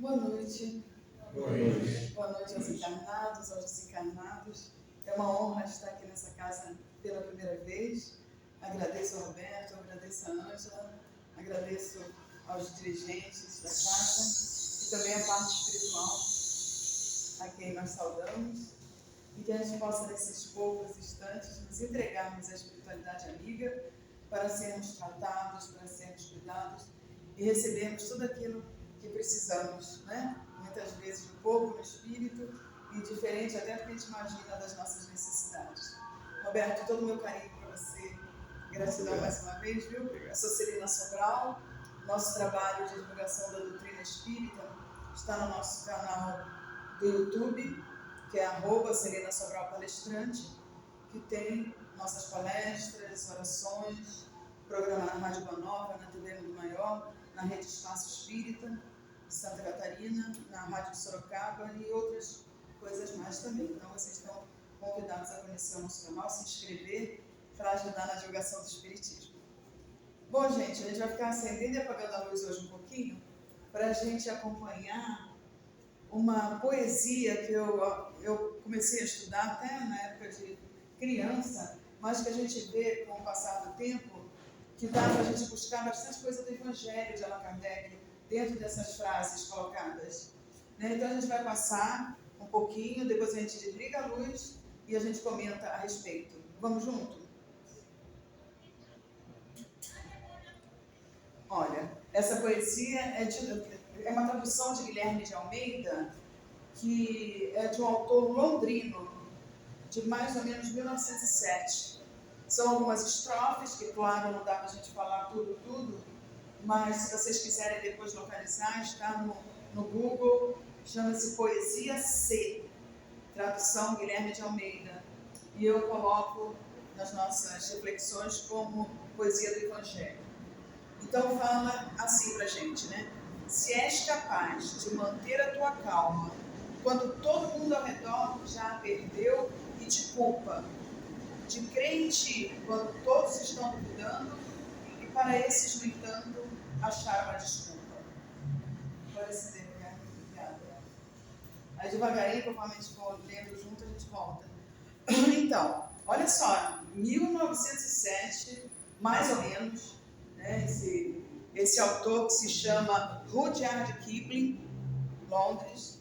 Boa noite. Boa noite. Boa noite aos encarnados, aos desencarnados. É uma honra estar aqui nessa casa pela primeira vez. Agradeço ao Roberto, agradeço a Ângela, agradeço aos dirigentes da casa e também a parte espiritual a quem nós saudamos. E que a gente possa, nesses poucos instantes, nos entregarmos à espiritualidade amiga para sermos tratados, para sermos cuidados e recebermos tudo aquilo que precisamos, né? Muitas vezes um pouco no espírito e diferente até do que a gente imagina das nossas necessidades. Roberto, todo o meu carinho para você. Gratidão mais uma vez, viu? Eu sou Celina Sobral. Nosso trabalho de divulgação da doutrina espírita está no nosso canal do YouTube, que é @Celina Sobral Palestrante, que tem nossas palestras, orações, programa na Rádio Banova, na TV Mundo Maior, na Rede Espaço Espírita de Santa Catarina, na Rádio Sorocaba e outras coisas mais também. Então, vocês estão convidados a conhecer o nosso canal, se inscrever para ajudar na divulgação do Espiritismo. Bom, gente, a gente vai ficar acendendo e apagando a luz hoje um pouquinho para a gente acompanhar uma poesia que eu comecei a estudar até na época de criança, mas que a gente vê com o passar do tempo que dá para a gente buscar bastante coisa do Evangelho de Allan Kardec dentro dessas frases colocadas. Então a gente vai passar um pouquinho, depois a gente desliga a luz e a gente comenta a respeito. Vamos junto? Olha, essa poesia é uma tradução de Guilherme de Almeida, que é de um autor londrino, de mais ou menos 1907. São algumas estrofes, que claro, não dá para a gente falar tudo, mas se vocês quiserem depois localizar, está no Google, chama-se Poesia C, tradução Guilherme de Almeida. E eu coloco nas nossas reflexões como poesia do Evangelho. Então fala assim pra gente, né? Se és capaz de manter a tua calma, quando todo mundo ao redor já a perdeu e te culpa, de crer em ti quando todos estão duvidando e para esses, no entanto, achar uma desculpa. Pode se devagar, obrigada. Aí devagarinho, conforme a gente for lendo junto, a gente volta. Então, olha só, 1907, mais ou menos, né, esse autor que se chama Rudyard Kipling, Londres,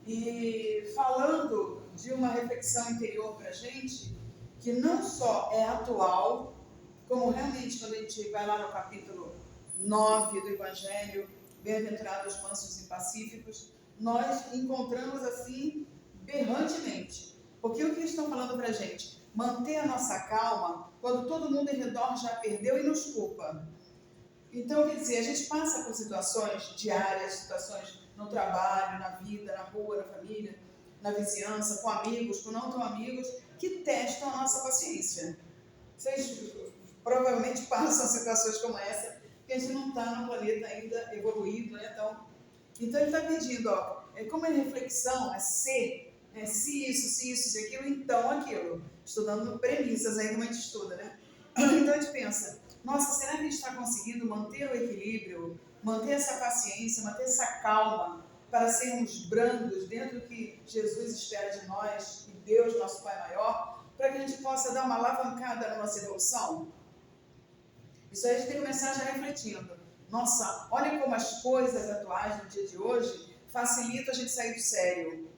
e falando de uma reflexão interior para a gente, que não só é atual, como realmente quando a gente vai lá no capítulo 9 do Evangelho, Bem-aventurados mansos e pacíficos, nós encontramos assim berrantemente. Porque o que eles estão falando para a gente? Manter a nossa calma quando todo mundo em redor já perdeu e nos culpa. Então, quer dizer, a gente passa por situações diárias, situações no trabalho, na vida, na rua, na família, na vizinhança, com amigos, com não tão amigos, que testam a nossa paciência. Vocês provavelmente passam situações como essa, porque a gente não está no planeta ainda evoluído, né? Então ele está pedindo, como é reflexão, é ser, se isso, se aquilo, então aquilo. Estudando premissas aí como a gente estuda, né? Então a gente pensa, nossa, será que a gente está conseguindo manter o equilíbrio, manter essa paciência, manter essa calma, para sermos brandos dentro do que Jesus espera de nós, e Deus, nosso Pai maior, para que a gente possa dar uma alavancada na nossa evolução? Isso aí a gente tem que começar já refletindo. Nossa, olha como as coisas atuais no dia de hoje facilitam a gente sair do sério.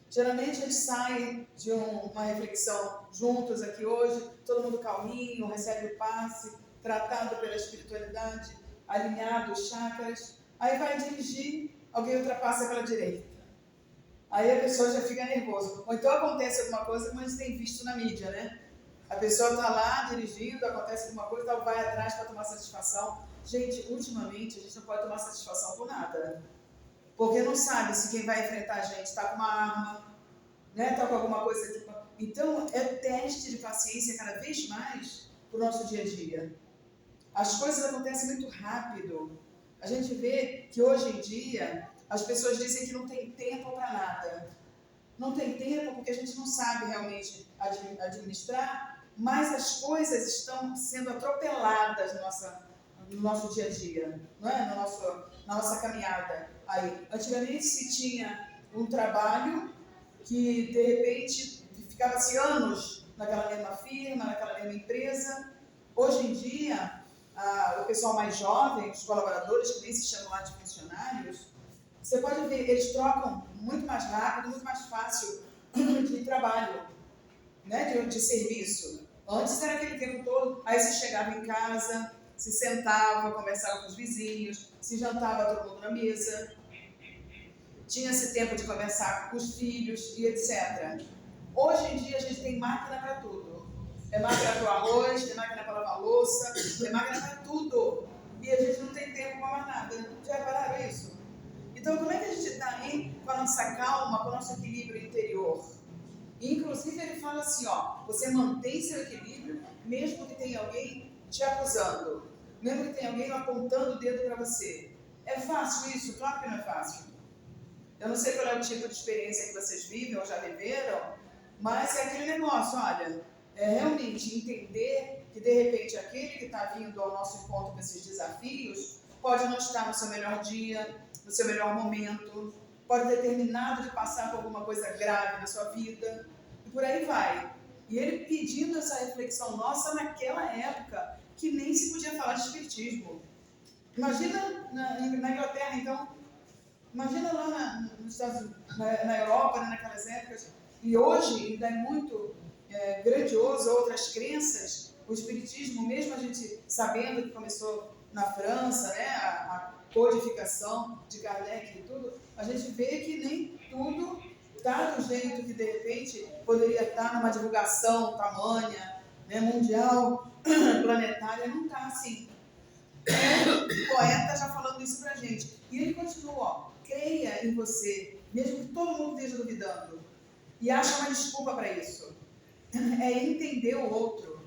Geralmente a gente sai de uma reflexão juntos aqui hoje, todo mundo calminho, recebe o passe, tratado pela espiritualidade, alinhado os chakras, aí vai dirigir, alguém ultrapassa pela direita. Aí a pessoa já fica nervosa. Ou então acontece alguma coisa como a gente tem visto na mídia, né? A pessoa está lá dirigindo, acontece alguma coisa, então vai atrás para tomar satisfação. Gente, ultimamente a gente não pode tomar satisfação por nada. Porque não sabe se quem vai enfrentar a gente está com uma arma, né? Está com alguma coisa tipo. Então é teste de paciência cada vez mais para o nosso dia a dia. As coisas acontecem muito rápido. A gente vê que hoje em dia as pessoas dizem que não tem tempo para nada. Não tem tempo porque a gente não sabe realmente administrar, mas as coisas estão sendo atropeladas no nosso dia a dia, não é? na nossa caminhada aí. Antigamente se tinha um trabalho que, de repente, ficava-se anos naquela mesma firma, naquela mesma empresa. Hoje em dia, o pessoal mais jovem, os colaboradores, que nem se chamam lá de funcionários, você pode ver, eles trocam muito mais rápido, muito mais fácil de trabalho, né, de serviço. Antes era aquele tempo todo, aí você chegava em casa, se sentava, conversava com os vizinhos, se jantava todo mundo na mesa, tinha esse tempo de conversar com os filhos e etc. Hoje em dia a gente tem máquina para tudo. É máquina para o arroz, tem máquina para lavar louça, tem máquina para tudo. E a gente não tem tempo para mais nada. Já repararam isso? Então como é que a gente está aí com a nossa calma, com o nosso equilíbrio interior? Inclusive ele fala assim, ó, você mantém seu equilíbrio mesmo que tenha alguém te acusando, mesmo que tenha alguém apontando o dedo para você. É fácil isso? Claro que não é fácil. Eu não sei qual é o tipo de experiência que vocês vivem ou já viveram, mas é aquele negócio, olha, é realmente entender que de repente aquele que está vindo ao nosso encontro com esses desafios pode não estar no seu melhor dia, no seu melhor momento, pode ter terminado de passar por alguma coisa grave na sua vida, e por aí vai. E ele pedindo essa reflexão nossa naquela época, que nem se podia falar de espiritismo. Imagina na Inglaterra, então, imagina lá na Europa, né, naquelas épocas, e hoje ainda é muito grandioso outras crenças, o espiritismo, mesmo a gente sabendo que começou na França, né, a codificação de Kardec e tudo, a gente vê que nem tudo está do jeito que de repente poderia estar numa divulgação tamanha, né, mundial, planetária, não está assim. O poeta já falando isso pra gente. E ele continua, ó, creia em você, mesmo que todo mundo esteja duvidando. E acha uma desculpa para isso. É entender o outro.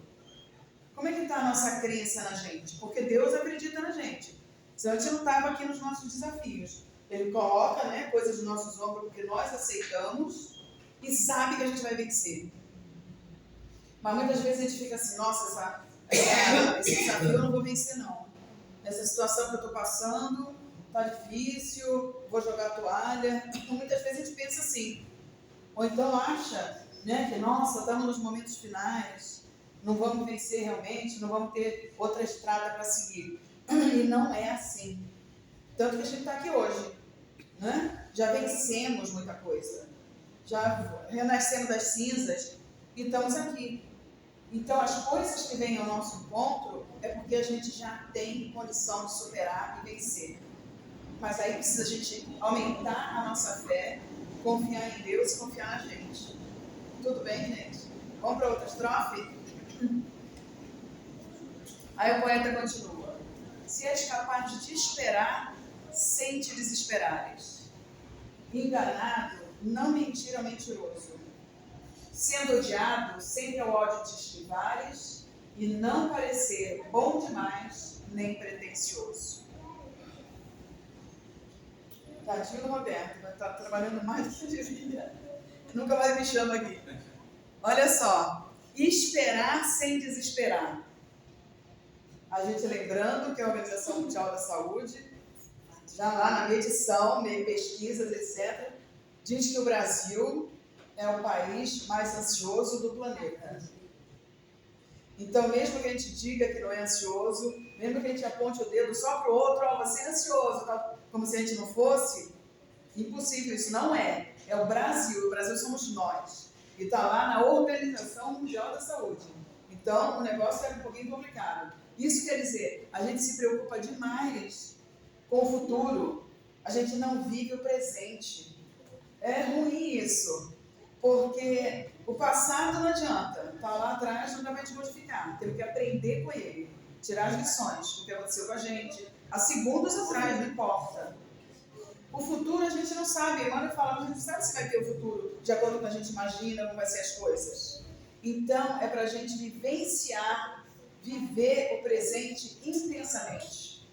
Como é que está a nossa crença na gente? Porque Deus acredita na gente. Senão a gente não estava aqui nos nossos desafios. Ele coloca, né, coisas nos nossos ombros porque nós aceitamos e sabe que a gente vai vencer. Mas muitas vezes a gente fica assim, nossa, esse desafio eu não vou vencer não. Essa situação que eu estou passando está difícil, vou jogar a toalha. Então, muitas vezes a gente pensa assim. Ou então acha, né, que, nossa, estamos nos momentos finais, não vamos vencer realmente, não vamos ter outra estrada para seguir. E não é assim. Tanto que a gente está aqui hoje. Né? Já vencemos muita coisa. Já renascemos das cinzas e estamos aqui. Então, as coisas que vêm ao nosso encontro é porque a gente já tem condição de superar e vencer. Mas aí precisa a gente aumentar a nossa fé, confiar em Deus e confiar na gente. Tudo bem, gente? Vamos para outra estrofe? Aí o poeta continua. Se és capaz de te esperar, sem te desesperares. Enganado, não mentir ao mentiroso. Sendo odiado, sempre ao ódio te esquivares, e não parecer bom demais, nem pretensioso. Tadinho do Roberto, vai estar trabalhando mais do que devia. Nunca mais me chama aqui. Olha só, esperar sem desesperar. A gente lembrando que a Organização Mundial da Saúde, já lá na medição, pesquisas, etc., diz que o Brasil é o país mais ansioso do planeta. Então, mesmo que a gente diga que não é ansioso, mesmo que a gente aponte o dedo só para o outro, ó, você é ansioso, tá? Como se a gente não fosse, impossível, isso não é. É o Brasil somos nós. E está lá na Organização Mundial da Saúde. Então, o negócio é um pouquinho complicado. Isso quer dizer, a gente se preocupa demais com o futuro, a gente não vive o presente. É ruim isso. Porque o passado não adianta, está lá atrás, nunca vai te modificar. Temos que aprender com ele, tirar as lições do que aconteceu com a gente, há segundos atrás, não importa. O futuro a gente não sabe, Emmanuel fala, a gente sabe se vai ter o futuro de acordo com o que a gente imagina, como vai ser as coisas. Então, é para a gente vivenciar, viver o presente intensamente.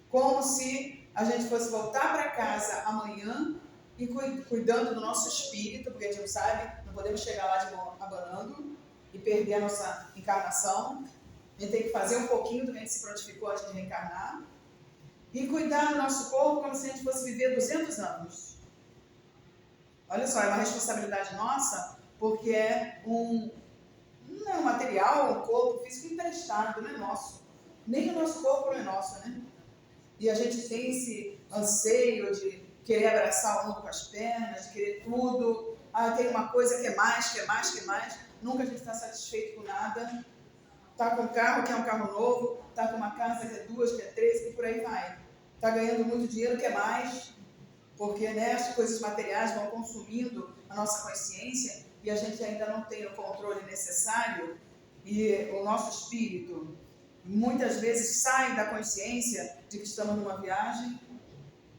Como se a gente fosse voltar para casa amanhã e cuidando do nosso espírito, porque a gente não sabe, não podemos chegar lá de mão abanando e perder a nossa encarnação. A gente tem que fazer um pouquinho do que a gente se prontificou antes de reencarnar. e cuidar do nosso corpo como se a gente fosse viver 200 anos. Olha só, é uma responsabilidade nossa, porque não é um material, um corpo físico emprestado, não é nosso. Nem o nosso corpo não é nosso, né? E a gente tem esse anseio de querer abraçar o mundo com as pernas, de querer tudo. Tem uma coisa que é mais, que é mais, que é mais. Nunca a gente está satisfeito com nada. Está com um carro, quer um carro novo. Está com uma casa, quer duas, quer três, e por aí vai. Está ganhando muito dinheiro, quer mais. Porque, né, as coisas materiais vão consumindo a nossa consciência e a gente ainda não tem o controle necessário. E o nosso espírito muitas vezes sai da consciência de que estamos numa viagem,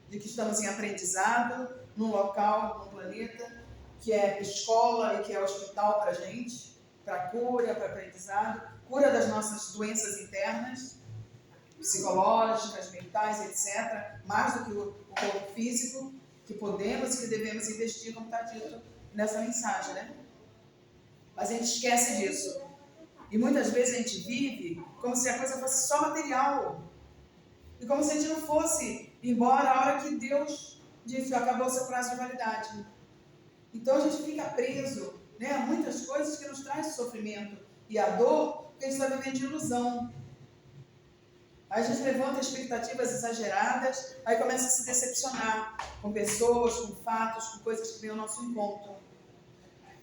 de que estamos em aprendizado, num local, num planeta, que é escola e que é hospital para a gente, para cura, para aprendizado, cura das nossas doenças internas, psicológicas, mentais, etc., mais do que o corpo físico, que podemos e que devemos investir, como está dito nessa mensagem, né? Mas a gente esquece disso. E muitas vezes a gente vive como se a coisa fosse só material. E como se a gente não fosse embora a hora que Deus disse, acabou o seu prazo de validade. Então a gente fica preso, né, a muitas coisas que nos trazem sofrimento e a dor, porque a gente está vivendo de ilusão. Aí a gente levanta expectativas exageradas, aí começa a se decepcionar com pessoas, com fatos, com coisas que vêm ao nosso encontro.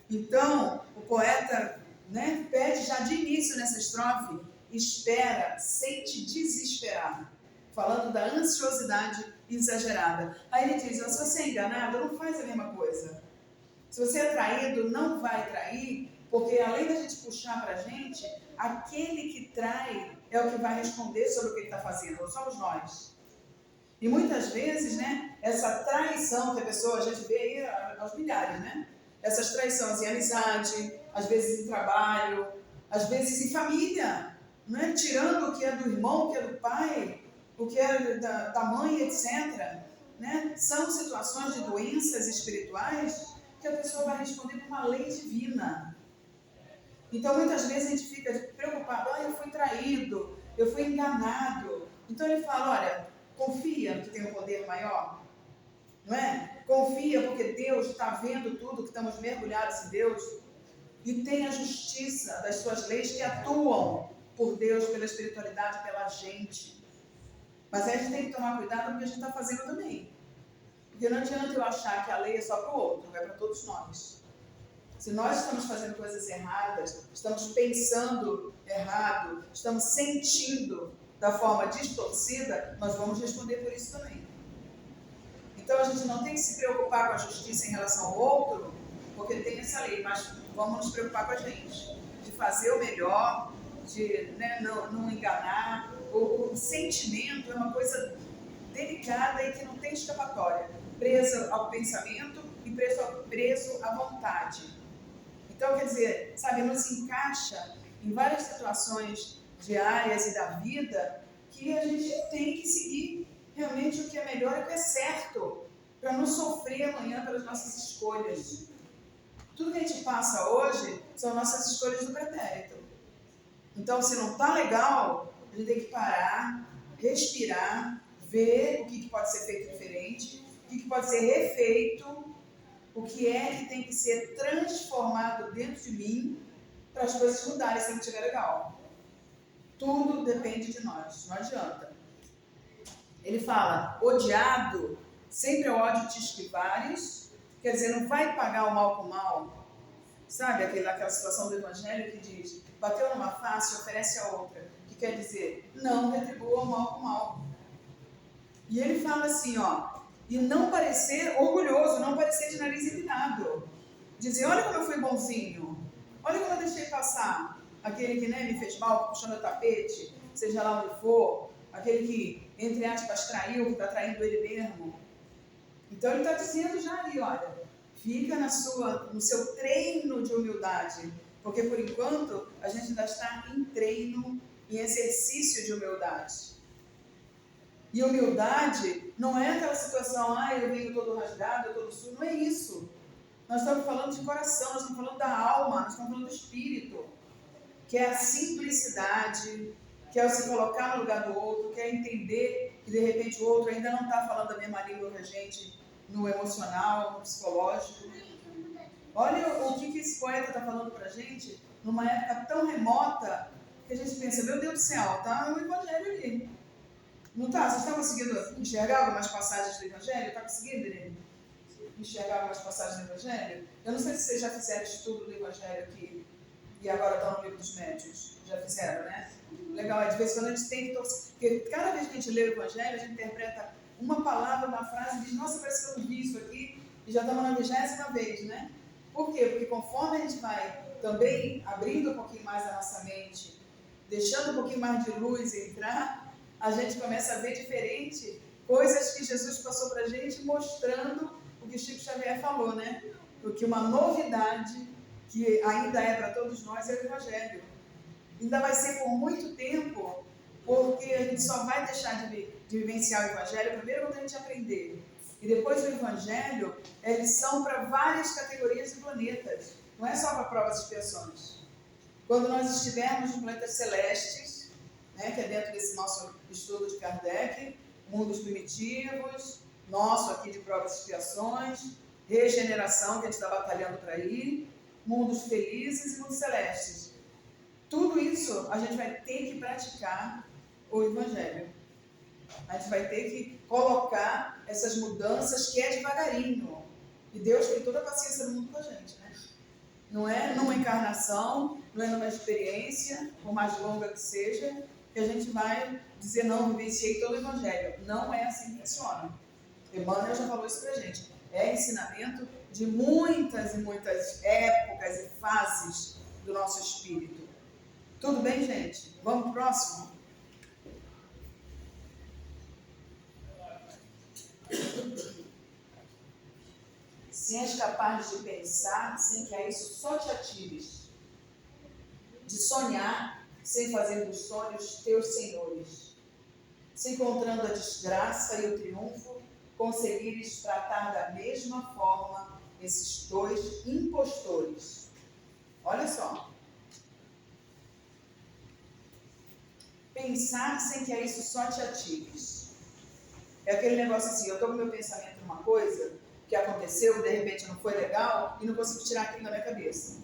Então, o poeta, né, pede já de início nessa estrofe, espera, sente desesperar, falando da ansiosidade exagerada. Aí ele diz, se você é enganado, não faz a mesma coisa. Se você é traído, não vai trair, porque além da gente puxar para a gente, aquele que trai é o que vai responder sobre o que ele está fazendo, não somos nós. E muitas vezes, né, essa traição que a pessoa, a gente vê aí aos milhares, né? Essas traições em amizade, às vezes em trabalho, às vezes em família, né? Tirando o que é do irmão, o que é do pai, o que é da mãe, etc. Né? São situações de doenças espirituais que a pessoa vai responder com uma lei divina. Então, muitas vezes a gente fica preocupado, eu fui traído, eu fui enganado. Então ele fala, olha, confia que tem um poder maior, não é? Confia porque Deus está vendo tudo, que estamos mergulhados em Deus, e tem a justiça das suas leis que atuam por Deus, pela espiritualidade, pela gente. Mas aí a gente tem que tomar cuidado com o que a gente está fazendo também. Porque não adianta eu achar que a lei é só para o outro, é para todos nós. Se nós estamos fazendo coisas erradas, estamos pensando errado, estamos sentindo da forma distorcida, nós vamos responder por isso também. Então a gente não tem que se preocupar com a justiça em relação ao outro, porque tem essa lei, mas vamos nos preocupar com a gente, de fazer o melhor, de, né, não enganar. O sentimento é uma coisa delicada e que não tem escapatória, preso ao pensamento e preso à vontade. Então, quer dizer, sabe, nos encaixa em várias situações diárias e da vida que a gente tem que seguir realmente o que é melhor e o que é certo, para não sofrer amanhã pelas nossas escolhas. Tudo que a gente passa hoje são nossas escolhas do pretérito. Então, se não está legal, a gente tem que parar, respirar, ver o que pode ser feito diferente, o que pode ser refeito, o que é que tem que ser transformado dentro de mim para as coisas mudarem se não estiver legal. Tudo depende de nós, não adianta. Ele fala, odiado, sempre ao ódio te esquivares, quer dizer, não vai pagar o mal com o mal. Sabe aquela situação do Evangelho que diz, bateu numa face, oferece a outra, que quer dizer, não retribua o mal com o mal. E ele fala assim, e não parecer orgulhoso, não parecer de nariz empinado. Dizer, olha como eu fui bonzinho, olha como eu deixei passar aquele que, né, me fez mal, puxou meu tapete, seja lá onde for, aquele que, entre aspas, traiu, que está traindo ele mesmo. Então ele está dizendo já ali, olha, fica no seu treino de humildade, porque por enquanto a gente ainda está em treino, em exercício de humildade. E humildade não é aquela situação, eu venho todo rasgado, eu todo sujo, não é isso. Nós estamos falando de coração, nós estamos falando da alma, nós estamos falando do espírito, que é a simplicidade, que é o se colocar no lugar do outro, que é entender e de repente o outro ainda não está falando a mesma língua que a gente no emocional, no psicológico. Olha o que esse poeta está falando para a gente numa época tão remota que a gente pensa, meu Deus do céu, tá o Evangelho ali. Não tá? Vocês estão conseguindo enxergar algumas passagens do Evangelho? Está conseguindo, Irene? Enxergar algumas passagens do Evangelho? Eu não sei se vocês já fizeram estudo do Evangelho aqui e agora estão no livro dos médiuns. Já fizeram, né? Legal, é de vez em quando a gente tem que torcer. Porque cada vez que a gente lê o Evangelho, a gente interpreta uma palavra, uma frase e diz, nossa, parece que eu não vi isso aqui e já estamos na 20ª vez, né? Por quê? Porque conforme a gente vai também abrindo um pouquinho mais a nossa mente, deixando um pouquinho mais de luz entrar, a gente começa a ver diferente coisas que Jesus passou para a gente, mostrando o que Chico Xavier falou, né? Porque uma novidade que ainda é para todos nós é o Evangelho. Ainda vai ser por muito tempo, porque a gente só vai deixar de vivenciar o Evangelho primeiro quando a gente aprender. E depois o Evangelho é lição para várias categorias de planetas. Não é só para provas e expiações. Quando nós estivermos nos planetas celestes, né, que é dentro desse nosso estudo de Kardec, mundos primitivos, nosso aqui de provas e expiações, regeneração, que a gente está batalhando para ir, mundos felizes e mundos celestes. Tudo isso a gente vai ter que praticar o Evangelho. A gente vai ter que colocar essas mudanças que é devagarinho. E Deus tem toda a paciência do mundo com a gente, né? Não é numa encarnação, não é numa experiência, por mais longa que seja, que a gente vai dizer, não, vivenciei todo o Evangelho. Não é assim que funciona. Emmanuel já falou isso pra gente. É ensinamento de muitas e muitas épocas e fases do nosso espírito. Tudo bem, gente? Vamos pro próximo? Se és capaz de pensar sem que a isso só te atires, de sonhar sem fazer dos sonhos teus senhores, se encontrando a desgraça e o triunfo, conseguires tratar da mesma forma esses dois impostores. Olha só. Pensar sem que a isso só te atires. É aquele negócio assim, eu estou com meu pensamento numa coisa que aconteceu, de repente não foi legal e não consigo tirar aquilo da minha cabeça.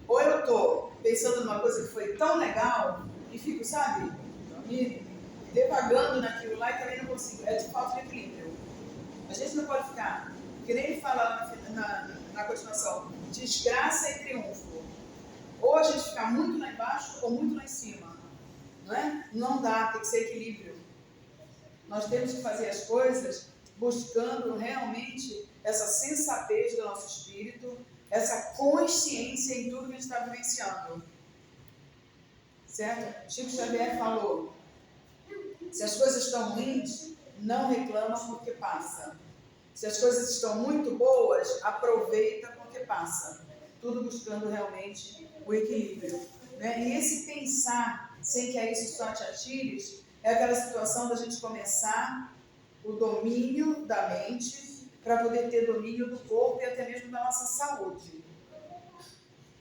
Ou eu estou pensando numa coisa que foi tão legal e fico, sabe, me devagando naquilo lá e também não consigo. É de falta de equilíbrio. A gente não pode ficar, que nem ele fala lá na continuação, desgraça e triunfo. Ou a gente ficar muito lá embaixo ou muito lá em cima. Não é? Não dá, tem que ser equilíbrio. Nós temos que fazer as coisas buscando realmente essa sensatez do nosso espírito, essa consciência em tudo que a gente está vivenciando. Certo? Chico Xavier falou, se as coisas estão ruins, não reclama porque passa. Se as coisas estão muito boas, aproveita porque passa. Tudo buscando realmente o equilíbrio. Né? E esse pensar sem que a isso só te atires, é aquela situação da gente começar o domínio da mente para poder ter domínio do corpo e até mesmo da nossa saúde.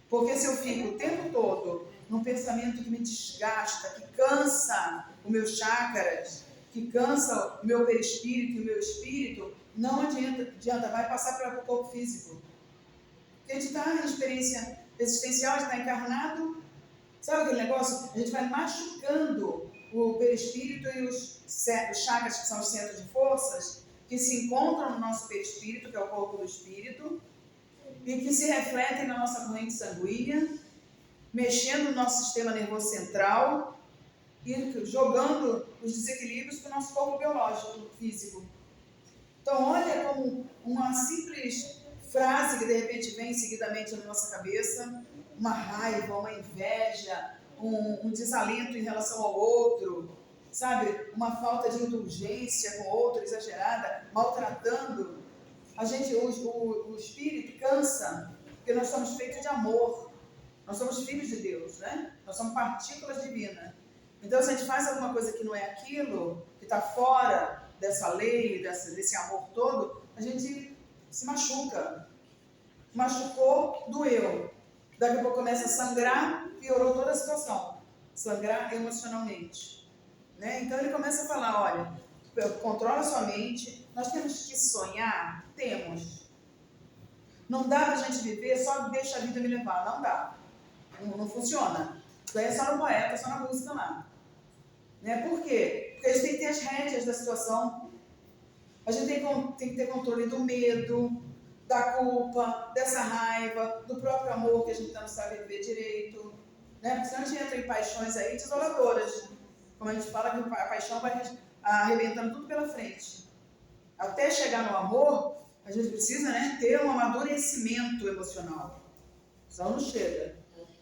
Porque se eu fico o tempo todo num pensamento que me desgasta, que cansa os meus chakras, que cansa o meu perispírito e o meu espírito, não adianta, vai passar para o corpo físico. Porque a gente está em experiência existencial, a gente está encarnado, sabe aquele negócio? A gente vai machucando o perispírito e os chakras, que são os centros de forças, que se encontram no nosso perispírito, que é o corpo do espírito, e que se refletem na nossa corrente sanguínea, mexendo no nosso sistema nervoso central e jogando os desequilíbrios para o nosso corpo biológico, físico. Então, olha como uma simples frase que de repente vem seguidamente na nossa cabeça, uma raiva, uma inveja, um desalento em relação ao outro, sabe? Uma falta de indulgência com o outro, exagerada, maltratando. A gente, o espírito cansa, porque nós somos feitos de amor. Nós somos filhos de Deus, né? Nós somos partículas divinas. Então, se a gente faz alguma coisa que não é aquilo, que está fora dessa lei, desse amor todo, a gente se machuca. Machucou, doeu. Daqui a pouco começa a sangrar, piorou toda a situação. Sangrar emocionalmente. Né? Então ele começa a falar, olha, controla sua mente, nós temos que sonhar? Temos. Não dá pra gente viver só deixa a vida me levar, não dá. Não funciona. Isso aí é só no poeta, só na música lá. Né? Por quê? Porque a gente tem que ter as rédeas da situação. A gente tem que ter controle do medo, da culpa, dessa raiva, do próprio amor que a gente não sabe viver direito. Né? Porque senão a gente entra em paixões aí desoladoras. Como a gente fala que a paixão vai arrebentando tudo pela frente. Até chegar no amor, a gente precisa, né, ter um amadurecimento emocional. Senão não chega.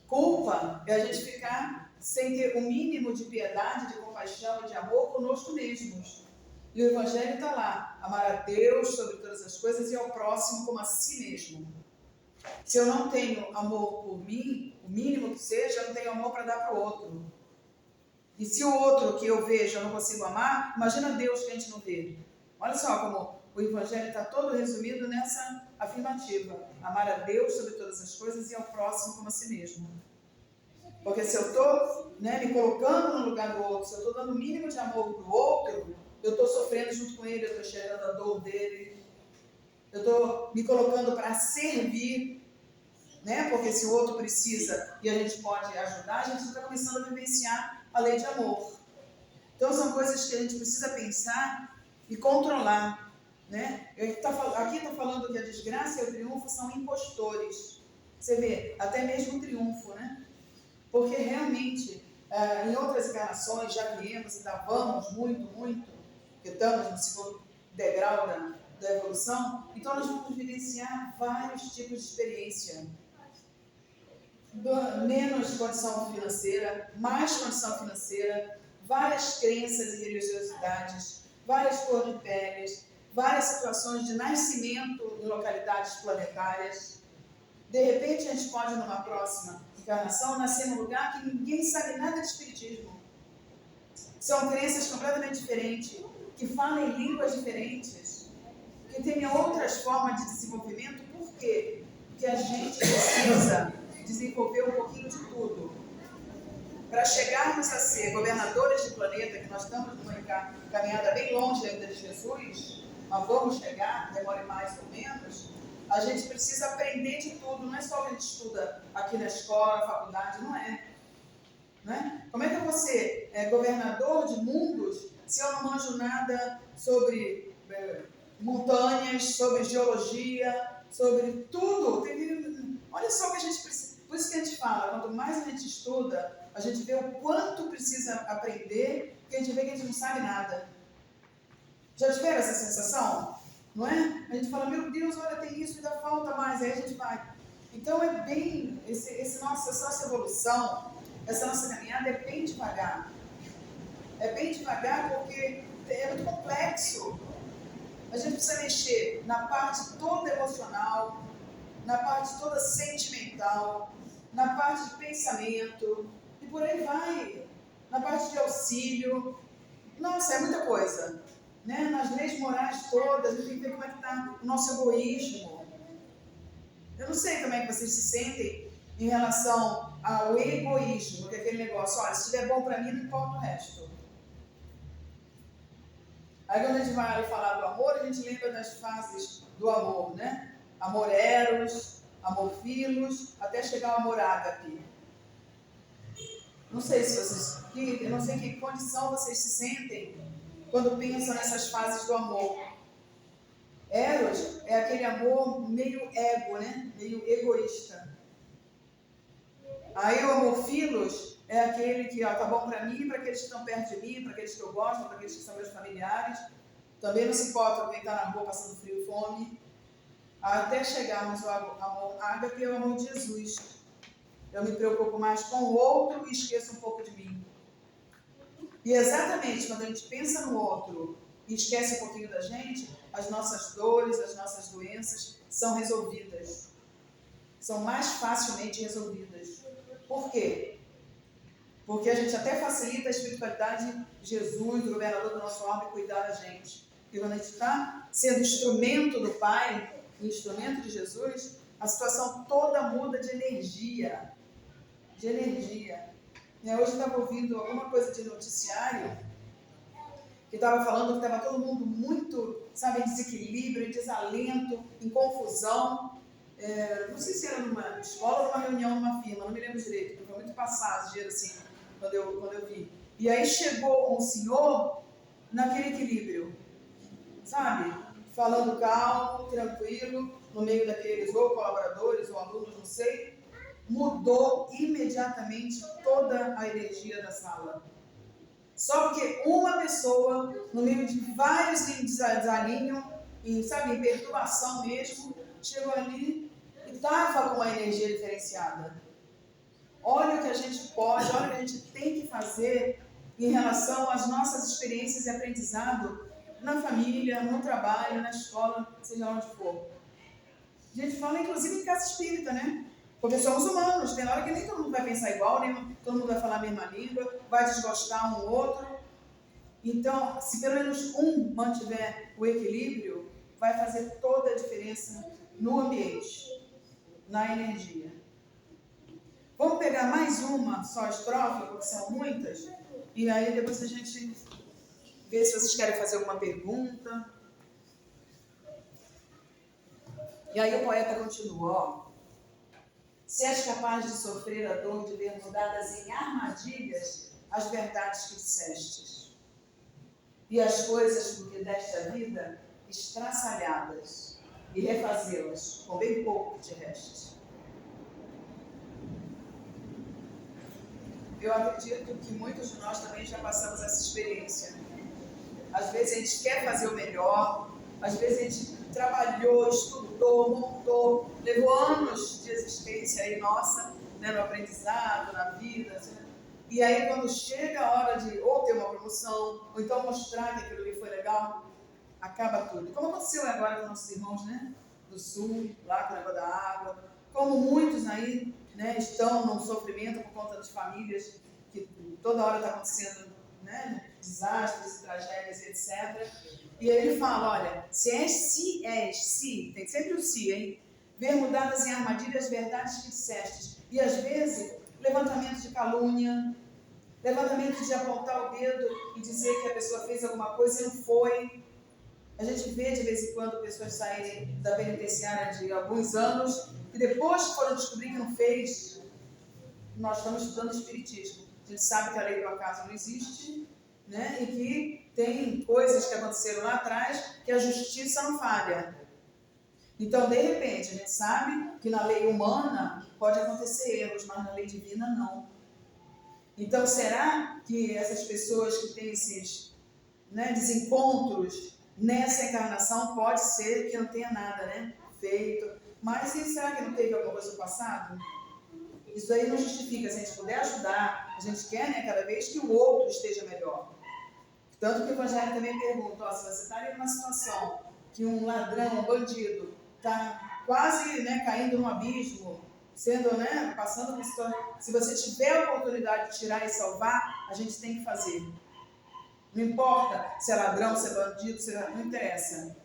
Culpa é a gente ficar sem ter o mínimo de piedade, de compaixão e de amor conosco mesmos. E o Evangelho está lá. Amar a Deus sobre todas as coisas e ao próximo como a si mesmo. Se eu não tenho amor por mim, o mínimo que seja, eu não tenho amor para dar para o outro. E se o outro que eu vejo eu não consigo amar, imagina Deus que a gente não vê. Olha só como o Evangelho está todo resumido nessa afirmativa. Amar a Deus sobre todas as coisas e ao próximo como a si mesmo. Porque se eu estou, né, me colocando no lugar do outro, se eu estou dando o mínimo de amor para o outro, eu estou sofrendo junto com ele, eu estou cheirando a dor dele, eu estou me colocando para servir, né? Porque se o outro precisa e a gente pode ajudar, a gente está começando a vivenciar a lei de amor. Então são coisas que a gente precisa pensar e controlar. Né? Aqui está falando que a desgraça e o triunfo são impostores. Você vê, até mesmo o triunfo, né? Porque realmente, em outras encarnações já viemos e ainda vamos muito, porque estamos no segundo degrau da evolução, então nós vamos vivenciar vários tipos de experiência. Menos condição financeira, mais condição financeira, várias crenças e religiosidades, várias cores de peles, várias situações de nascimento em localidades planetárias. De repente a gente pode, numa próxima encarnação, nascer num lugar que ninguém sabe nada de espiritismo. São crenças completamente diferentes, que falam em línguas diferentes, que têm outras formas de desenvolvimento. Por quê? Porque a gente precisa desenvolver um pouquinho de tudo. Para chegarmos a ser governadores de planeta, que nós estamos numa caminhada bem longe ainda de Jesus, mas vamos chegar, demore mais ou menos, a gente precisa aprender de tudo. Não é só o que a gente estuda aqui na escola, na faculdade, não é. Né? Como é que eu vou ser governador de mundos se eu não manjo nada sobre montanhas, sobre geologia, sobre tudo? Olha só o que a gente precisa. Por isso que a gente fala, quanto mais a gente estuda, a gente vê o quanto precisa aprender, porque a gente vê que a gente não sabe nada. Já tiveram essa sensação? Não é? A gente fala, meu Deus, olha, tem isso, ainda falta mais, aí a gente vai. Então é bem, essa nossa evolução, essa nossa caminhada é bem devagar. É bem devagar porque é muito complexo. A gente precisa mexer na parte toda emocional, na parte toda sentimental, na parte de pensamento, e por aí vai. Na parte de auxílio. Nossa, é muita coisa. Né? Nas leis morais todas, a gente tem que ver como é que está o nosso egoísmo. Eu não sei como é que vocês se sentem em relação ao egoísmo, que é aquele negócio, olha, se estiver bom para mim, não importa o resto. Aí quando a gente vai falar do amor, a gente lembra das fases do amor, né? Amor eros, amor filos, até chegar ao amor ágape. Não sei se vocês, eu não sei em que condição vocês se sentem quando pensam nessas fases do amor. Eros é aquele amor meio ego, né? Meio egoísta. Aí o amor filos é aquele que tá bom para mim, para aqueles que estão perto de mim, para aqueles que eu gosto, para aqueles que são meus familiares. Também não se importa com quem está na rua passando frio e fome. Até chegarmos ao amor ágape, é o amor de Jesus. Eu me preocupo mais com o outro e esqueço um pouco de mim. E exatamente quando a gente pensa no outro e esquece um pouquinho da gente, as nossas dores, as nossas doenças são resolvidas. São mais facilmente resolvidas. Por quê? Porque a gente até facilita a espiritualidade de Jesus, do governador do nosso alma, e cuidar da gente. E quando a gente está sendo instrumento do Pai, instrumento de Jesus, a situação toda muda de energia. De energia. Hoje eu estava ouvindo alguma coisa de noticiário que estava falando que estava todo mundo muito, sabe, em desequilíbrio, em desalento, em confusão. Não sei se era numa escola ou numa reunião numa firma, não me lembro direito, porque foi muito passageiro assim, quando eu vi. E aí chegou um senhor naquele equilíbrio, sabe? Falando calmo, tranquilo, no meio daqueles ou colaboradores ou alunos, não sei, mudou imediatamente toda a energia da sala. Só porque uma pessoa, no meio de vários desalinhos, sabe, em perturbação mesmo, chegou ali e estava com uma energia diferenciada. Olha o que a gente pode, olha o que a gente tem que fazer em relação às nossas experiências e aprendizado na família, no trabalho, na escola, seja onde for. A gente fala inclusive em casa espírita, né? Porque somos humanos, tem hora que nem todo mundo vai pensar igual, nem todo mundo vai falar a mesma língua, vai desgostar um ou outro. Então, se pelo menos um mantiver o equilíbrio, vai fazer toda a diferença no ambiente, na energia. Vamos pegar mais uma só estrofe, porque são muitas, e aí depois a gente vê se vocês querem fazer alguma pergunta. E aí o poeta continua, ó. Se és capaz de sofrer a dor de ver mudadas em armadilhas as verdades que dissestes, e as coisas por que deste a vida estraçalhadas, e refazê-las com bem pouco que te reste. Eu acredito que muitos de nós também já passamos essa experiência. Às vezes a gente quer fazer o melhor, às vezes a gente trabalhou, estudou, montou, levou anos de existência aí nossa, né, no aprendizado, na vida, assim, e aí quando chega a hora de ou ter uma promoção, ou então mostrar que aquilo ali foi legal, acaba tudo. Como aconteceu agora com nossos irmãos, né, do Sul, lá com o negócio da água, como muitos aí, né, estão num sofrimento por conta de famílias que toda hora está acontecendo, né, desastres, tragédias, etc. E aí ele fala, olha, se, tem sempre o se, hein? Ver mudadas em armadilhas verdades que dissestes. E às vezes, levantamento de calúnia, levantamento de apontar o dedo e dizer que a pessoa fez alguma coisa e não foi. A gente vê de vez em quando pessoas saírem da penitenciária de alguns anos e depois que foram descobrir que não fez. Nós estamos estudando espiritismo. A gente sabe que a lei do acaso não existe, né? E que tem coisas que aconteceram lá atrás que a justiça não falha. Então, de repente, a gente sabe que na lei humana pode acontecer erros, mas na lei divina não. Então, será que essas pessoas que têm esses, né, desencontros nessa encarnação, pode ser que não tenha nada, né, feito? Mas e será que não teve alguma coisa no passado? Isso aí não justifica. Se a gente puder ajudar, a gente quer, né, cada vez que o outro esteja melhor. Tanto que o Evangelho também pergunta, ó, se você está em uma situação que um ladrão, um bandido, está quase, né, caindo num abismo, sendo, né, passando por situação, se você tiver a oportunidade de tirar e salvar, a gente tem que fazer. Não importa se é ladrão, se é bandido, não interessa.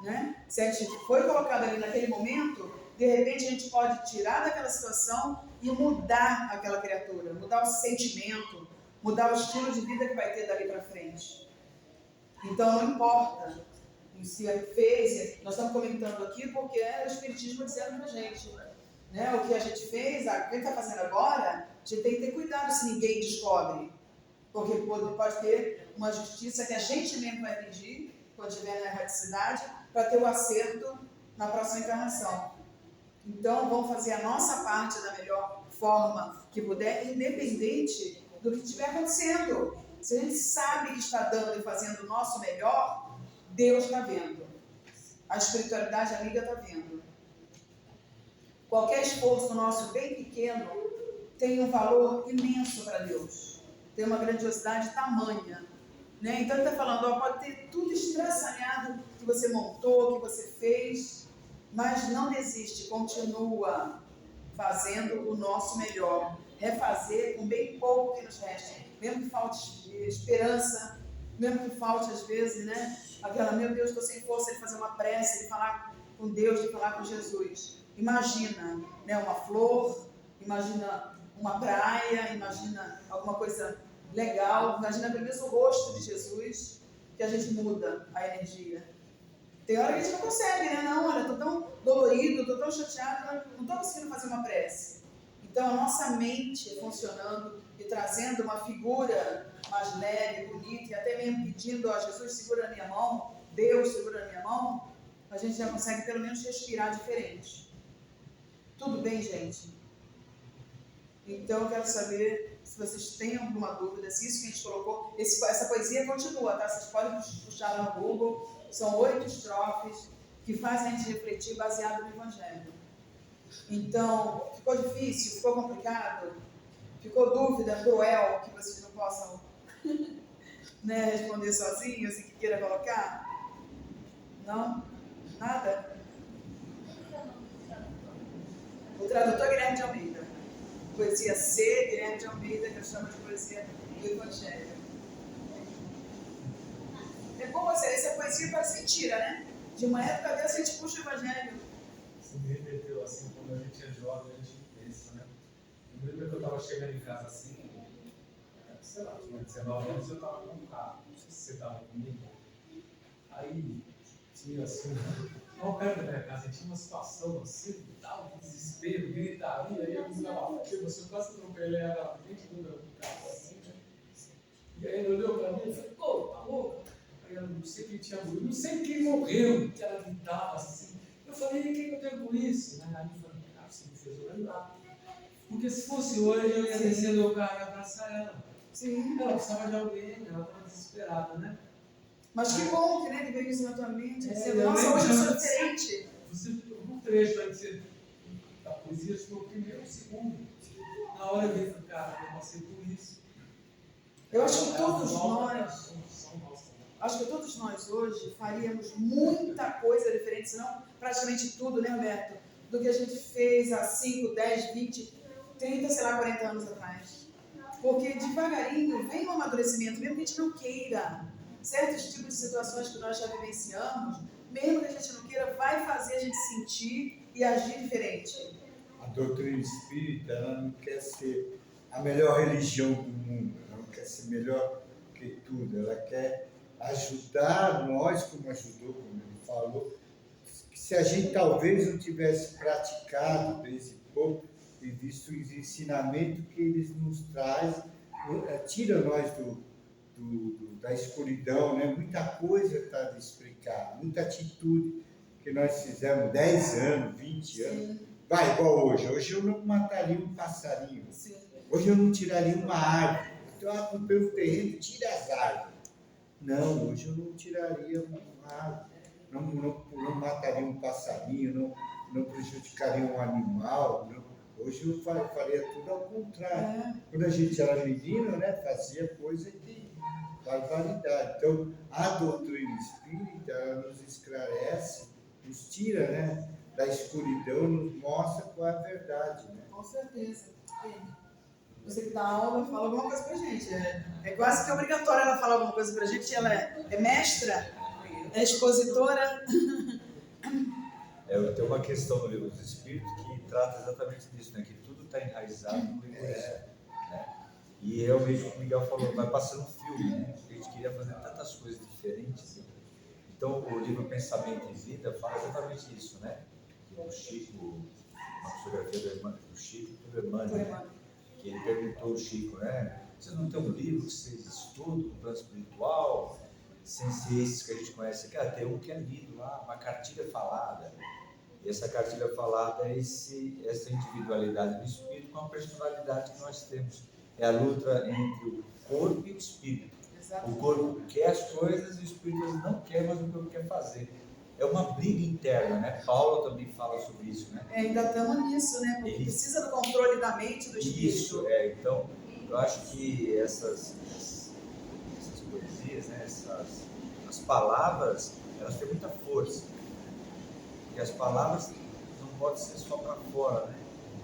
Né? Se a gente foi colocado ali naquele momento, de repente a gente pode tirar daquela situação e mudar aquela criatura, mudar o sentimento, mudar o estilo de vida que vai ter dali para frente. Então não importa se fez, nós estamos comentando aqui porque é o Espiritismo dizendo para a gente, né? O que a gente fez, o que está fazendo agora, a gente tem que ter cuidado se ninguém descobre, porque pode ter uma justiça que a gente mesmo vai pedir quando estiver na erradicidade para ter o acerto na próxima encarnação. Então vamos fazer a nossa parte da melhor forma que puder, independente do que estiver acontecendo. Se a gente sabe que está dando e fazendo o nosso melhor, Deus está vendo. A espiritualidade amiga está vendo. Qualquer esforço nosso, bem pequeno, tem um valor imenso para Deus. Tem uma grandiosidade tamanha. Né? Então ele está falando, ó, pode ter tudo estraçalhado que você montou, que você fez, mas não desiste, continua fazendo o nosso melhor. Refazer com bem pouco que nos reste. Mesmo que falte esperança, mesmo que falte às vezes, né? Aquela, meu Deus, estou sem força de fazer uma prece, de falar com Deus, de falar com Jesus. Imagina, né, uma flor, imagina uma praia, imagina alguma coisa legal, imagina pelo menos o rosto de Jesus, que a gente muda a energia. Tem hora que a gente não consegue, né? Não, olha, estou tão dolorido, estou tão chateado, não estou conseguindo fazer uma prece. Então, a nossa mente funcionando e trazendo uma figura mais leve, bonita, e até mesmo pedindo, ó, Jesus, segura na minha mão, Deus, segura na minha mão, a gente já consegue pelo menos respirar diferente. Tudo bem, gente? Então, eu quero saber se vocês têm alguma dúvida, se isso que a gente colocou, essa poesia continua, tá? Vocês podem puxar lá no Google, são 8 estrofes que fazem a gente refletir baseado no Evangelho. Então, ficou difícil? Ficou complicado? Ficou dúvida, cruel, que vocês não possam né, responder sozinhos e que queira colocar? Não? Nada? O tradutor Guilherme de Almeida. Poesia C, Guilherme de Almeida, que eu chamo de poesia do Evangelho. É bom você, essa poesia parece mentira, né? De uma época dessa a gente puxa o Evangelho. Você me remeteu assim, quando a gente é jovem, a gente pensa, né? Eu lembro que eu estava chegando em casa assim, sei lá, tinha 19 anos, eu estava com um carro, não sei se você estava comigo. Aí tinha assim, ao perto da minha casa, tinha uma situação assim, tal, desespero, gritaria, aí eu estava você quase atropelei ela dentro do meu carro assim, né? E aí ele olhou para mim e falou, pô, tá louco? Aí eu não sei quem tinha morrido, não sei quem morreu, que ela gritava assim. Eu falei, e quem eu tenho com isso? Né? Aí eu falei, cara, você me fez eu lembrar. Porque se fosse hoje, eu ia descer do carro e abraçar ela. Sim. Ela precisava de alguém, ela estava desesperada, né? Mas que bom que, né, que veio isso na tua mente, dizendo, eu nossa, hoje eu sou lembro, diferente. Você, um trecho aí que a poesia foi o primeiro, o segundo. Na hora eu falei, cara, eu passei por isso. Eu acho que todos nós, hoje faríamos muita coisa diferente, senão praticamente tudo, né, Roberto? Do que a gente fez há 5, 10, 20, 30, sei lá, 40 anos atrás. Porque devagarinho vem um amadurecimento, mesmo que a gente não queira. Certos tipos de situações que nós já vivenciamos, mesmo que a gente não queira, vai fazer a gente sentir e agir diferente. A doutrina espírita, ela não quer ser a melhor religião do mundo, ela não quer ser melhor que tudo, ela quer ajudar nós, como ajudou, como ele falou, que se a gente talvez não tivesse praticado desde pouco e visto os ensinamentos que eles nos trazem, tira nós da escuridão, né? Muita coisa está explicada, muita atitude que nós fizemos 10 anos, 20 anos. Vai, igual hoje. Hoje eu não mataria um passarinho. Sim. Hoje eu não tiraria uma árvore. Então, comprei um terreno, tira as árvores. Não, hoje eu não tiraria uma árvore. Não mataria um passarinho, não prejudicaria um animal. Não. Hoje eu faria tudo ao contrário. Quando a gente era menino, né, fazia coisa de barbaridade. Então, a doutrina espírita, ela nos esclarece, nos tira, né, da escuridão, nos mostra qual é a verdade. Né? Com certeza. Você que dá aula, fala alguma coisa pra gente. É quase que obrigatório ela falar alguma coisa pra gente. Ela é mestra, é expositora. Tem uma questão no Livro dos Espíritos que trata exatamente disso, né? Que tudo está enraizado no egoísmo. Né? E realmente o Miguel falou, vai passando um filme, né? A gente queria fazer tantas coisas diferentes. Né? Então, o livro Pensamento e Vida fala exatamente isso, né? O Chico, uma fotografia do Chico e do Emmanuel, né? Que ele perguntou ao Chico, né? Vocês não têm um livro que vocês estudam, um plano espiritual, sem ser esses que a gente conhece aqui? Tem um que é lido lá, uma cartilha falada. E essa cartilha falada é essa individualidade do espírito com a personalidade que nós temos. É a luta entre o corpo e o espírito. O corpo quer as coisas e o espírito não quer, mas o corpo quer fazer. É uma briga interna, né? Paulo também fala sobre isso, né? Ainda estamos nisso, né? Porque precisa do controle da mente, do espírito. Isso, então, eu acho que essas poesias, né? As palavras, elas têm muita força. E as palavras não podem ser só para fora, né?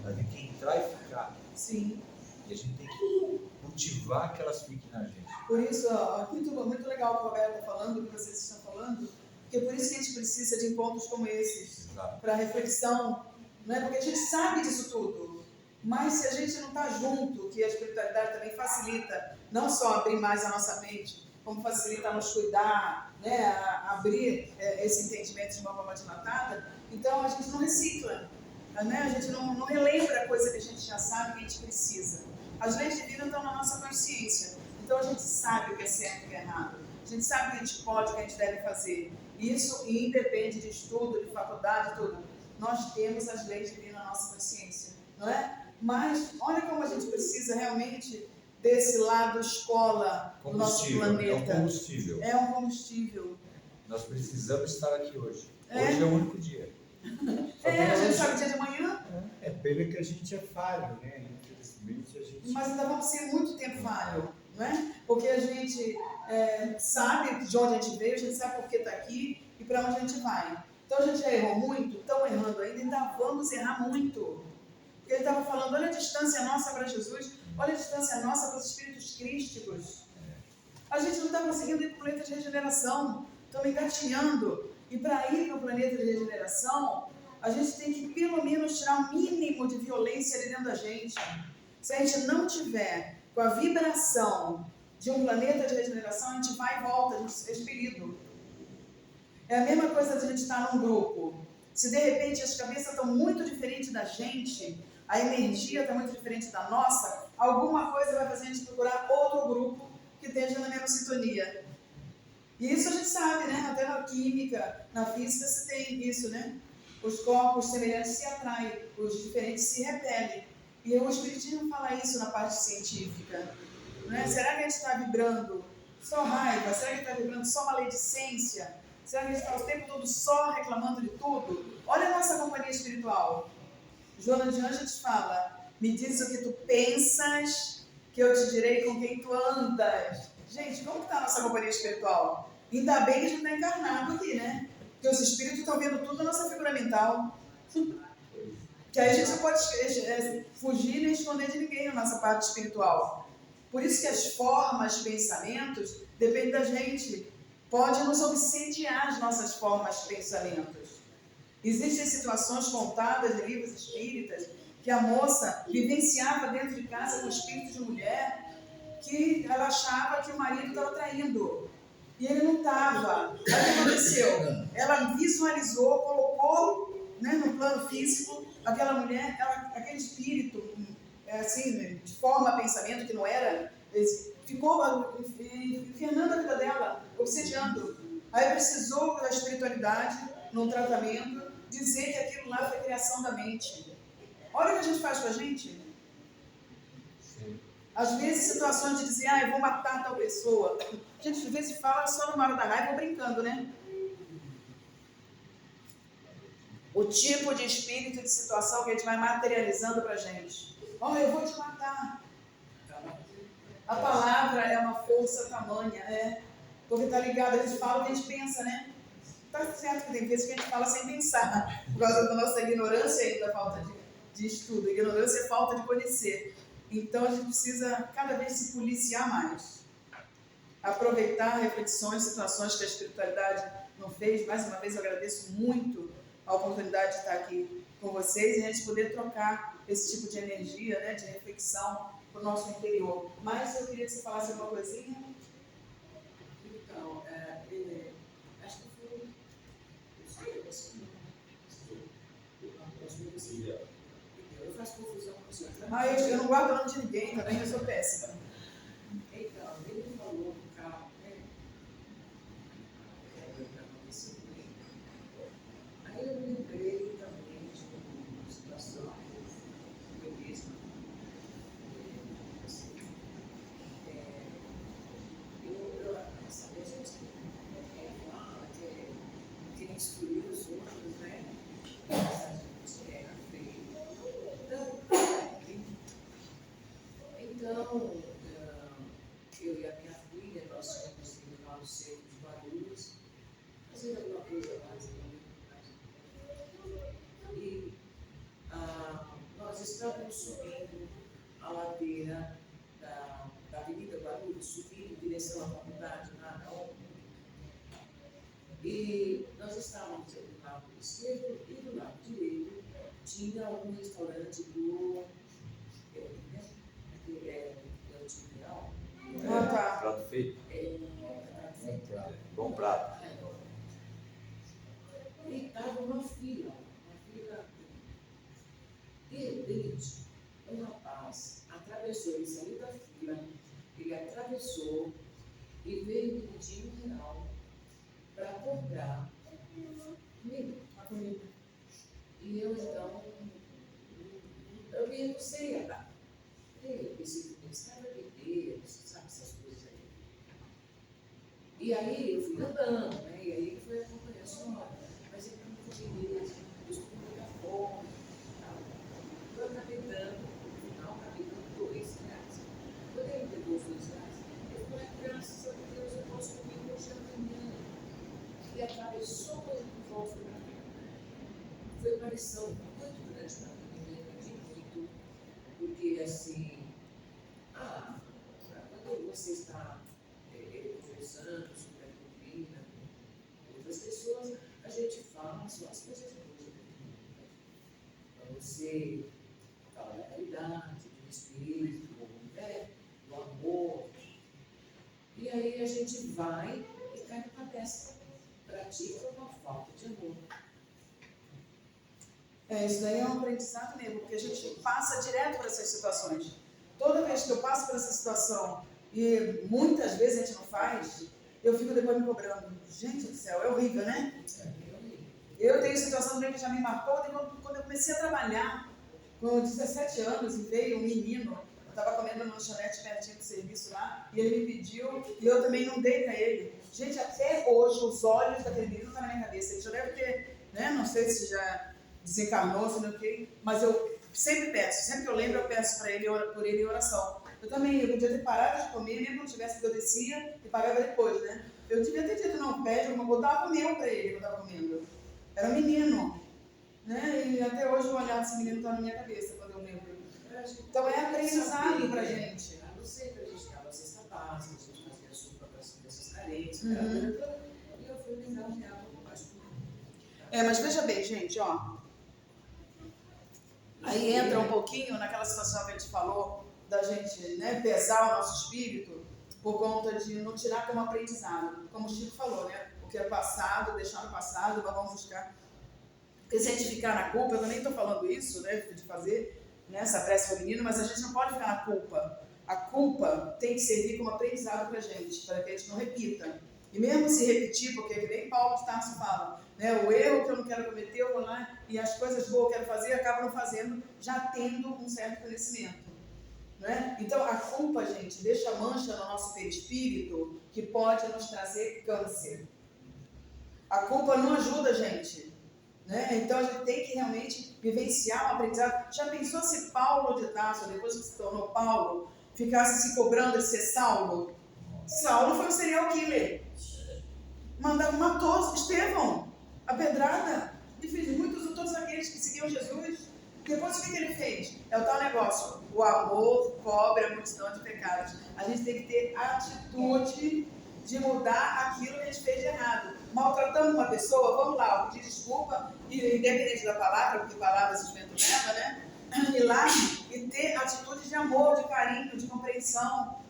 Elas têm que entrar e ficar. Sim. E a gente tem que cultivar que elas fiquem na gente. Por isso, muito legal o que o Roberto está falando, o que vocês estão falando, porque por isso que a gente precisa de encontros como esses, para reflexão, né? Porque a gente sabe disso tudo, mas se a gente não está junto, que a espiritualidade também facilita, não só abrir mais a nossa mente, como facilita nos cuidar, né, a abrir esse entendimento de uma forma dilatada. Então a gente não recicla, né? A gente não relembra a coisa que a gente já sabe que a gente precisa. As leis divinas estão na nossa consciência, então a gente sabe o que é certo e o que é errado. A gente sabe o que a gente pode e o que a gente deve fazer. Isso independe de estudo, de faculdade, tudo. Nós temos as leis divinas na nossa consciência, não é? Mas olha como a gente precisa realmente desse lado escola do nosso planeta. É um combustível. É um combustível. Nós precisamos estar aqui hoje. É. Hoje é o único dia. A gente sabe o dia de amanhã. É pena que a gente é falho, né? Infelizmente a gente. Mas ainda vamos ser muito tempo falho, não é? Porque a gente sabe de onde a gente veio, a gente sabe por que está aqui e para onde a gente vai. Então a gente já errou muito, estamos errando ainda vamos errar muito. Porque ele estava falando, olha a distância nossa para Jesus, olha a distância nossa para os espíritos crísticos. A gente não está conseguindo ir para o planeta de regeneração, estamos engatinhando. E para ir para o planeta de regeneração, a gente tem que pelo menos tirar o mínimo de violência ali dentro da gente. Se a gente não tiver com a vibração de um planeta de regeneração, a gente vai e volta, a gente é expelido. É a mesma coisa de a gente estar num grupo. Se de repente as cabeças estão muito diferentes da gente, a energia está muito diferente da nossa, alguma coisa vai fazer a gente procurar outro grupo que esteja na mesma sintonia. E isso a gente sabe, né? Até na química, na física se tem isso, né? Os corpos semelhantes se atraem, os diferentes se repelem. E o Espiritismo fala isso na parte científica. Né? Será que a gente está vibrando só raiva? Será que a gente está vibrando só maledicência? Será que a gente está o tempo todo só reclamando de tudo? Olha a nossa companhia espiritual. Joana de Ângeles fala, me diz o que tu pensas, que eu te direi com quem tu andas. Gente, como está a nossa companhia espiritual? Ainda bem que a gente está encarnado aqui, né? Porque os espíritos estão vendo tudo na nossa figura mental. Que aí a gente não pode fugir nem esconder de ninguém na nossa parte espiritual. Por isso que as formas, pensamentos, dependem da gente. Pode nos obsediar as nossas formas, pensamentos. Existem situações contadas em livros espíritas que a moça vivenciava dentro de casa com espírito de mulher que ela achava que o marido estava traindo. E ele não estava. Aí o que aconteceu? Ela visualizou, colocou, né, no plano físico aquela mulher, aquele espírito, assim, de forma, pensamento que não era, ficou infernando a vida dela, obsediando. Aí precisou da espiritualidade, num tratamento, dizer que aquilo lá foi criação da mente. Olha o que a gente faz com a gente. Às vezes, situações de dizer, eu vou matar tal pessoa. A gente, às vezes, fala só numa hora da raiva ou brincando, né? O tipo de espírito, de situação que a gente vai materializando pra gente. Eu vou te matar. A palavra é uma força tamanha, porque tá ligado, a gente fala o que a gente pensa, né? Tá certo que tem vezes que a gente fala sem pensar, por causa da nossa ignorância e da falta de estudo. Ignorância é falta de conhecer. Então a gente precisa cada vez se policiar mais. Aproveitar reflexões, situações que a espiritualidade não fez. Mais uma vez eu agradeço muito a oportunidade de estar aqui com vocês e a gente poder trocar esse tipo de energia, né, de reflexão para o nosso interior. Mas eu queria que você falasse alguma coisinha. Então, acho que foi. Eu faço confusão com você. Eu não guardo o nome de ninguém, também eu sou péssima. Então, ele falou do carro, né? Aí eu me lembrei também de uma situação eu mesma. A gente fala que instruir os outros, né? A gente é feio. Então, eu e a minha filha, nós fomos lá no centro de Guarulhos, fazendo alguma coisa lá. E nós estamos subindo a ladeira da Avenida Guarulhos, subindo em direção à faculdade, lá na ONU. E nós estávamos do lado esquerdo e do lado direito tinha um restaurante do Tá. Prato feito. Bom prato. E estava uma fila. De repente, um rapaz atravessou, ele saiu da fila, ele atravessou e veio me pedir R$1 para comprar comida. E eu então, eu me recusei a dar. Eu pensei, esse cara vai beber, sabe essas coisas aí. E aí eu fui andando, né? E aí ele foi acompanhar a senhora. Mas ele não podia ir, eu estou com muita fome. Eu acabei dando, no final, acabei dando R$2. Quando ele pegou os R$2, eu falei, graças a Deus, eu posso comer hoje amanhã. E atravessou o volta para mim. Foi uma lição muito grande para mim, eu aprendi muito, porque assim, quando você está conversando sobre a doutrina com outras pessoas, a gente fala só as coisas boas da doutrina. Para você falar da caridade, do espírito, do amor. E aí a gente vai e cai numa dessa, pratica uma falta de amor. Isso daí é um aprendizado mesmo, porque a gente passa direto por essas situações. Toda vez que eu passo por essa situação, e muitas vezes a gente não faz, eu fico depois me cobrando. Gente do céu, é horrível, né? Eu tenho situação também que já me marcou, quando eu comecei a trabalhar, com 17 anos, e veio um menino, eu estava comendo no lanchonete pertinho do serviço lá, e ele me pediu, e eu também não dei para ele. Gente, até hoje, os olhos daquele menino estão na minha cabeça. Ele já deve ter, né, não sei se já desencarnou, se não sei, mas eu sempre peço, sempre que eu lembro, eu peço para ele, por ele em oração. Eu também, eu podia ter parado de comer, mesmo que não tivesse, que eu descia e pagava depois, né? Eu devia ter dito, não, pede, eu botava o meu para ele que eu estava comendo. Era um menino, né? E até hoje o olhar desse menino está na minha cabeça, quando eu lembro. Então é aprendizado pra gente. Eu sei que a gente estava cesta básica, a gente fazia sopa para essas carências, e eu fui me dar um pouco mais por Mas veja bem, gente, ó. Aí entra um pouquinho naquela situação que a gente falou, da gente, né, pesar o nosso espírito por conta de não tirar como aprendizado. Como o Chico falou, né? O que é passado, deixar no passado, vamos buscar. Porque se a gente ficar na culpa, eu também estou falando isso, né, de fazer essa prece feminina, mas a gente não pode ficar na culpa. A culpa tem que servir como aprendizado para a gente que a gente não repita. E mesmo se repetir, porque é que nem Paulo de Tarso fala, né, o erro que eu não quero cometer, eu vou lá, e as coisas boas que eu quero fazer, eu acabo não fazendo, já tendo um certo conhecimento. Né? Então, a culpa, gente, deixa mancha no nosso perispírito que pode nos trazer câncer. A culpa não ajuda a gente. Né? Então, a gente tem que realmente vivenciar um aprendizado. Já pensou se Paulo de Tarso, depois que se tornou Paulo, ficasse se cobrando de ser Saulo? Saulo foi um serial killer. Matou Estevão, a pedrada, e fez muitos de todos aqueles que seguiam Jesus. Depois o que ele fez? É o tal negócio, o amor cobre a multidão de pecados. A gente tem que ter atitude de mudar aquilo que a gente fez de errado. Maltratando uma pessoa, vamos lá, pedir desculpa, independente da palavra, porque palavra se vento leva, né? Ir lá e ter atitude de amor, de carinho, de compreensão,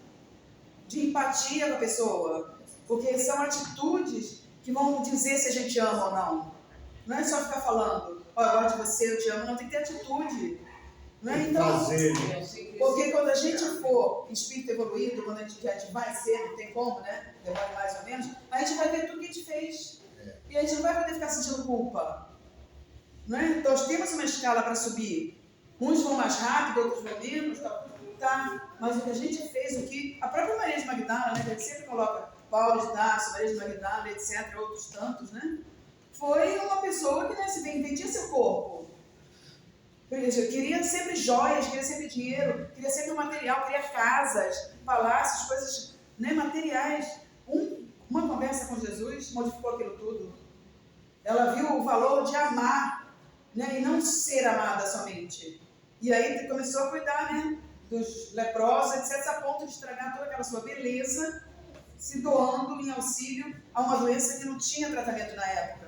de empatia com a pessoa. Porque são atitudes que vão dizer se a gente ama ou não. Não é só ficar falando, eu gosto de você, eu te amo, não, tem que ter atitude. Não é? Então, porque quando a gente for espírito evoluído, quando a gente vai ser, não tem como, né? Demora mais ou menos, a gente vai ver tudo que a gente fez. E a gente não vai poder ficar sentindo culpa. Não é? Então, nós temos uma escala para subir. Uns vão mais rápido, outros vão menos, tá? Mas o que a gente fez, a própria Maria de Magdala, né? A gente sempre coloca Paulo de Tarso, Maria de Magdala, etc., outros tantos, né? Foi uma pessoa que, né, se vendia seu corpo. Queria sempre joias, queria sempre dinheiro, queria sempre material, queria casas, palácios, coisas, né, materiais. Uma conversa com Jesus modificou aquilo tudo. Ela viu o valor de amar, né, e não ser amada somente. E aí começou a cuidar, né, dos leprosos, etc., a ponto de estragar toda aquela sua beleza, se doando em auxílio a uma doença que não tinha tratamento na época.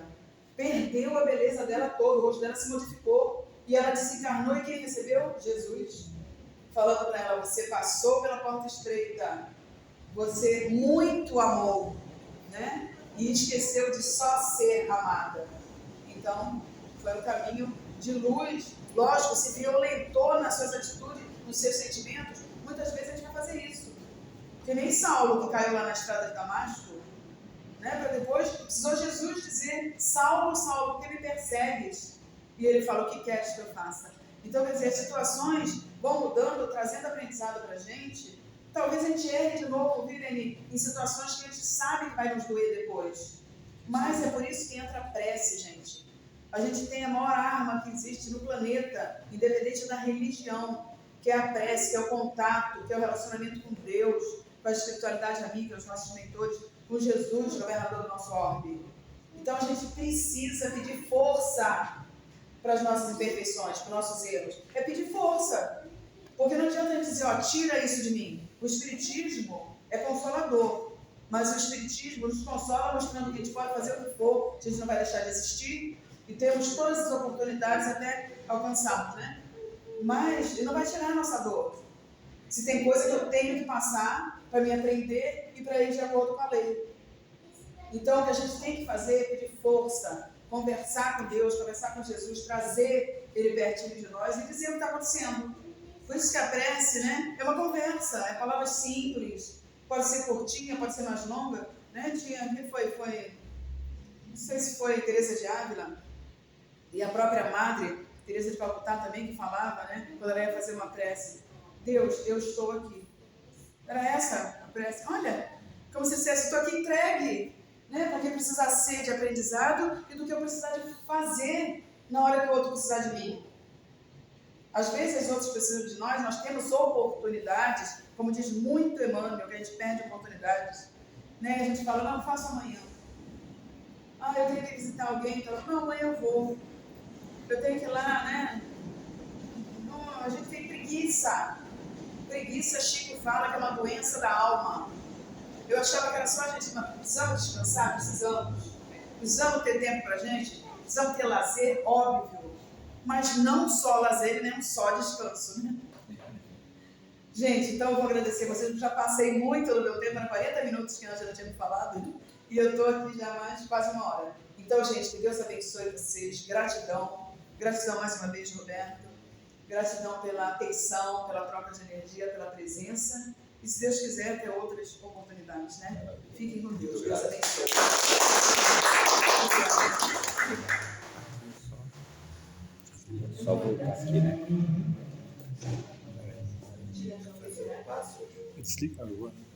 Perdeu a beleza dela toda, o rosto dela se modificou e ela desencarnou. E quem recebeu? Jesus. Falando para ela, você passou pela porta estreita, você muito amou, né? e esqueceu de só ser amada. Então, foi um caminho de luz. Lógico, se violentou nas suas atitudes, nos seus sentimentos, muitas vezes a gente vai fazer isso. Que nem Saulo, que caiu lá na estrada de Damasco, né? Para depois, precisou Jesus dizer: Saulo, Saulo, por que me persegues? E ele fala: o que queres que eu faça? Então, quer dizer, as situações vão mudando, trazendo aprendizado para a gente. Talvez a gente erre de novo, Virene, em situações que a gente sabe que vai nos doer depois. Mas é por isso que entra a prece, gente. A gente tem a maior arma que existe no planeta, independente da religião, que é a prece, que é o contato, que é o relacionamento com Deus, com a espiritualidade amiga, os nossos mentores, com Jesus, governador do nosso orbe. Então a gente precisa pedir força para as nossas imperfeições, para os nossos erros. É pedir força. Porque não adianta a gente dizer: ó, tira isso de mim. O Espiritismo é consolador, mas o Espiritismo nos consola mostrando que a gente pode fazer o que for, a gente não vai deixar de existir e temos todas as oportunidades até alcançarmos, né? Mas ele não vai tirar a nossa dor. Se tem coisa que eu tenho que passar para me aprender e para ir de acordo com a lei. Então, o que a gente tem que fazer é pedir força, conversar com Deus, conversar com Jesus, trazer Ele pertinho de nós e dizer o que está acontecendo. Por isso que a prece, né, é uma conversa, é palavras simples, pode ser curtinha, pode ser mais longa, né? Não sei se foi Teresa de Ávila e a própria Madre Teresa de Calcutá também, que falava, né, quando ela ia fazer uma prece: Deus, eu estou aqui. Era essa a prece. Olha, como se dissesse: estou aqui entregue, né, porque precisar ser de aprendizado e do que eu precisar de fazer na hora que o outro precisar de mim. Às vezes os outros precisam de nós temos oportunidades, como diz muito Emmanuel, que a gente perde oportunidades. Né? A gente fala: não, faço amanhã. Ah, eu tenho que visitar alguém, então, não, amanhã eu vou. Eu tenho que ir lá, né? Não, a gente tem preguiça. Preguiça, Chico fala que é uma doença da alma. Eu achava que era só a gente, mas precisamos descansar, precisamos ter tempo pra gente, precisamos ter lazer, óbvio. Mas não só lazer e nem só descanso, né? Gente, então eu vou agradecer vocês. Eu já passei muito do meu tempo, era 40 minutos que a Ângela tinha me falado, né? E eu estou aqui já mais de quase uma hora. Então, gente, que Deus abençoe vocês. Gratidão. Gratidão mais uma vez, Roberto. Gratidão pela atenção, pela troca de energia, pela presença. E se Deus quiser, ter outras oportunidades, né? Fiquem com Deus. Deus abençoe. Só voltar aqui, né? Desliga agora.